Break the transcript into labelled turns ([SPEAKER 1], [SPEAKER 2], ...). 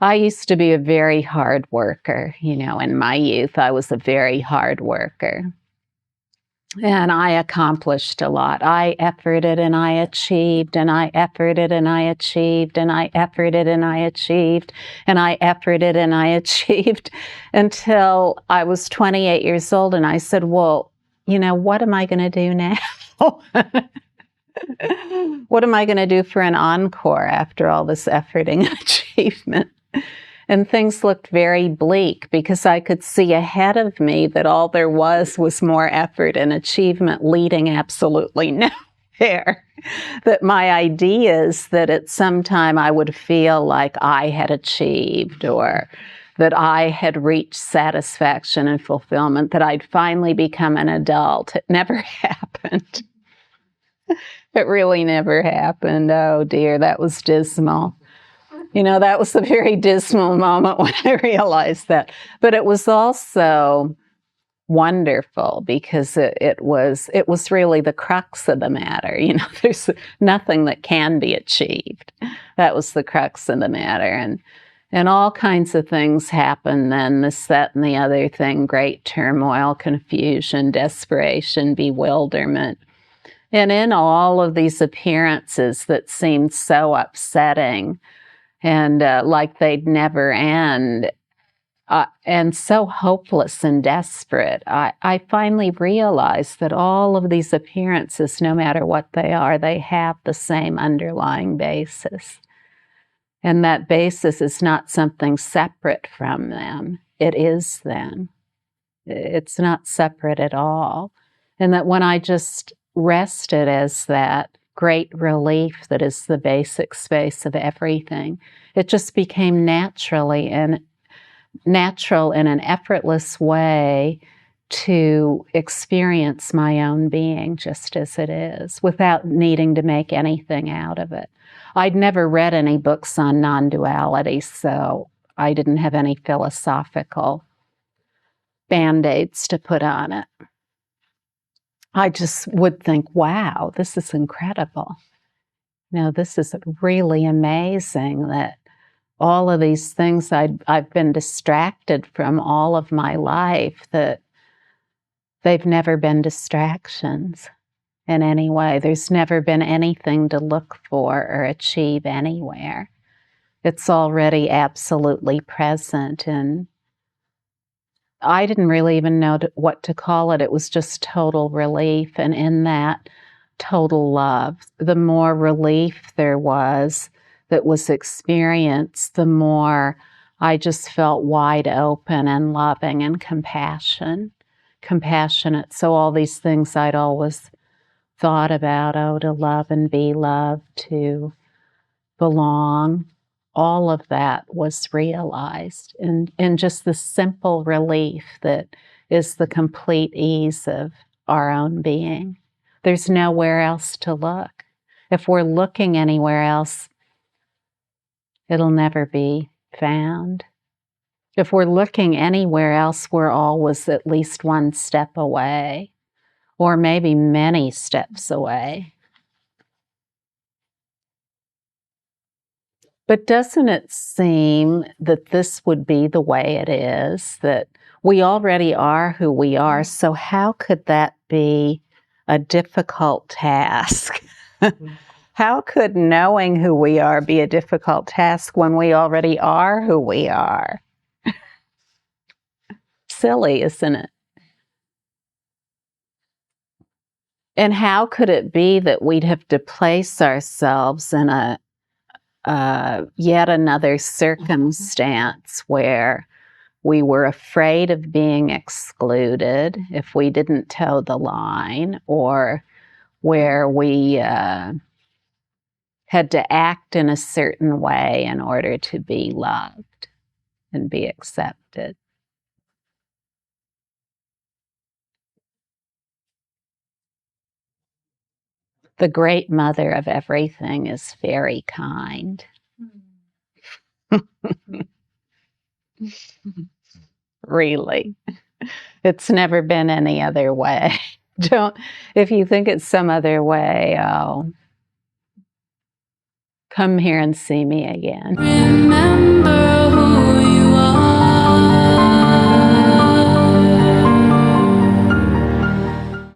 [SPEAKER 1] I used to be a very hard worker. In my youth, I was a very hard worker. And I accomplished a lot. I efforted and I achieved, and I efforted and I achieved, and I efforted and I achieved, and I efforted and I achieved until I was 28 years old. And I said, well, what am I going to do now? What am I going to do for an encore after all this efforting and achievement? And things looked very bleak because I could see ahead of me that all there was more effort and achievement leading absolutely nowhere. That my ideas that at some time I would feel like I had achieved, or that I had reached satisfaction and fulfillment, that I'd finally become an adult. It never happened. It really never happened. Oh dear, that was dismal. That was a very dismal moment when I realized that. But it was also wonderful because it was really the crux of the matter. There's nothing that can be achieved. That was the crux of the matter. And all kinds of things happened then, this, that, and the other thing, great turmoil, confusion, desperation, bewilderment. And in all of these appearances that seemed so upsetting, and like they'd never end, and so hopeless and desperate, I finally realized that all of these appearances, no matter what they are, they have the same underlying basis. And that basis is not something separate from them. It is them. It's not separate at all. And that when I just rested as that great relief that is the basic space of everything, it just became natural in an effortless way to experience my own being just as it is, without needing to make anything out of it. I'd never read any books on non-duality, so I didn't have any philosophical band-aids to put on it. I just would think, wow, this is incredible. This is really amazing that all of these things I've been distracted from all of my life, that they've never been distractions in any way. There's never been anything to look for or achieve anywhere. It's already absolutely present, and I didn't really even know what to call it. It was just total relief. And in that total love, the more relief there was that was experienced, the more I just felt wide open and loving and compassionate. So all these things I'd always thought about, to love and be loved, to belong, all of that was realized in just the simple relief that is the complete ease of our own being. There's nowhere else to look. If we're looking anywhere else, it'll never be found. If we're looking anywhere else, we're always at least one step away, or maybe many steps away. But doesn't it seem that this would be the way it is, that we already are who we are, so how could that be a difficult task? How could knowing who we are be a difficult task when we already are who we are? Silly, isn't it? And how could it be that we'd have to place ourselves in yet another circumstance where we were afraid of being excluded if we didn't toe the line, or where we had to act in a certain way in order to be loved and be accepted? The great mother of everything is very kind. Really. It's never been any other way. If you think it's some other way, Come here and see me again.
[SPEAKER 2] Remember